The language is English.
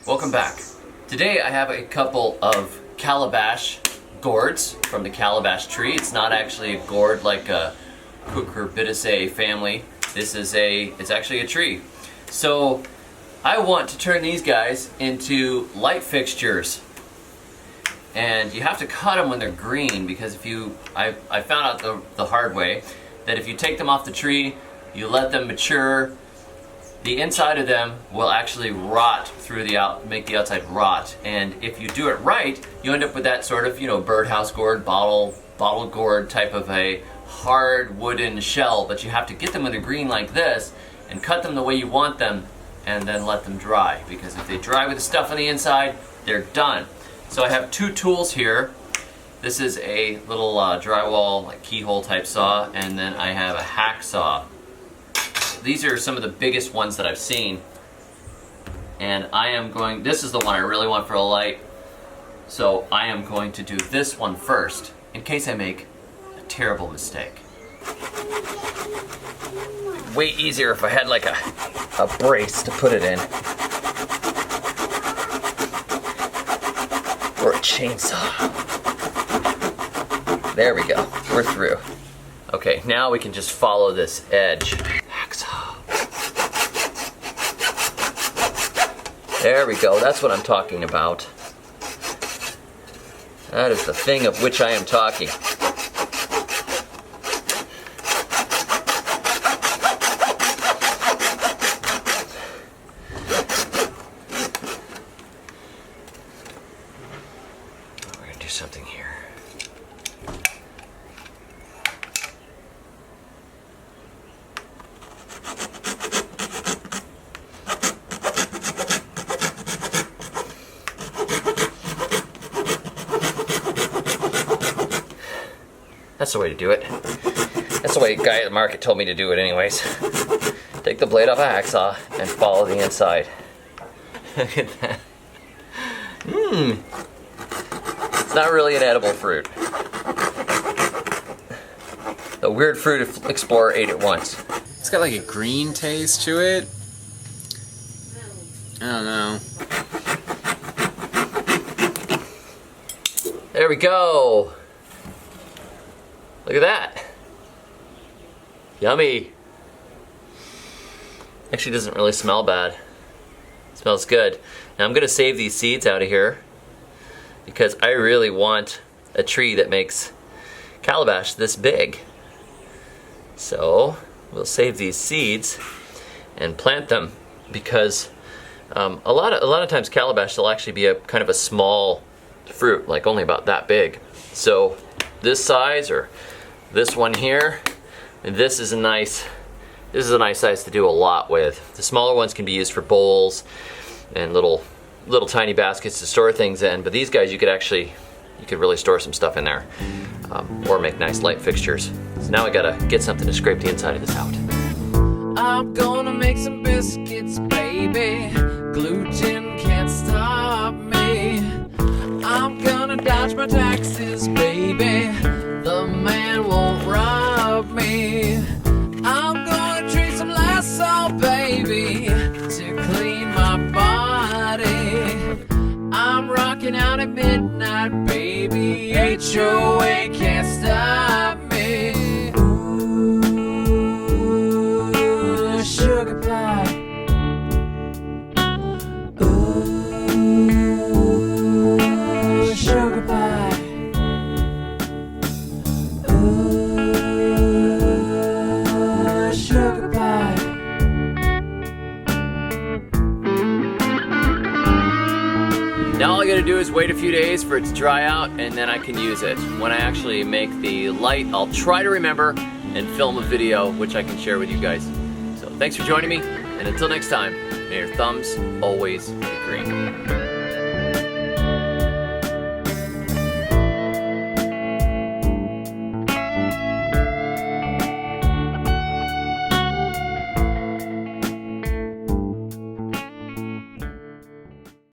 Welcome back. Today I have a couple of Calabash gourds from the calabash tree. It's not actually a gourd like a Cucurbitaceae family. It's actually a tree. So I want to turn these guys into light fixtures. And you have to cut them when they're green because I found out the hard way that if you take them off the tree, you let them mature, the inside of them will actually rot through make the outside rot. And if you do it right, you end up with that sort of, birdhouse gourd, bottle gourd type of a hard wooden shell. But you have to get them when they're green like this and cut them the way you want them and then let them dry. Because if they dry with the stuff on the inside, they're done. So I have two tools here. This is a little drywall, like keyhole type saw, and then I have a hacksaw. These are some of the biggest ones that I've seen. And this is the one I really want for a light. So I am going to do this one first, in case I make a terrible mistake. Way easier if I had like a brace to put it in. Or a chainsaw. There we go, we're through. Okay, now we can just follow this edge. There we go, that's what I'm talking about. That is the thing of which I am talking. We're gonna do something here. That's the way to do it. That's the way the guy at the market told me to do it anyways. Take the blade off a hacksaw and follow the inside. Look at that. It's not really an edible fruit. The weird fruit explorer ate it once. It's got like a green taste to it. I don't know. There we go. Look at that. Yummy. Actually doesn't really smell bad. It smells good. Now I'm gonna save these seeds out of here because I really want a tree that makes calabash this big. So we'll save these seeds and plant them because a lot of times calabash will actually be a kind of a small fruit, like only about that big. So this size or this one here, and this is a nice size to do a lot with. The smaller ones can be used for bowls and little tiny baskets to store things in, but these guys you could really store some stuff in there, or make nice light fixtures. So now I gotta get something to scrape the inside of this out. I'm gonna make some biscuits, baby. Gluten can't stop me. I'm gonna dodge my taxes, baby. The man won't rob me. I'm gonna drink some Lysol, baby, to clean my body. I'm rocking out at midnight, baby. HOA can't stop me. Ooh, sugar pie. Ooh, sugar pie. Now all I gotta do is wait a few days for it to dry out and then I can use it. When I actually make the light, I'll try to remember and film a video which I can share with you guys. So thanks for joining me, and until next time, may your thumbs always be green.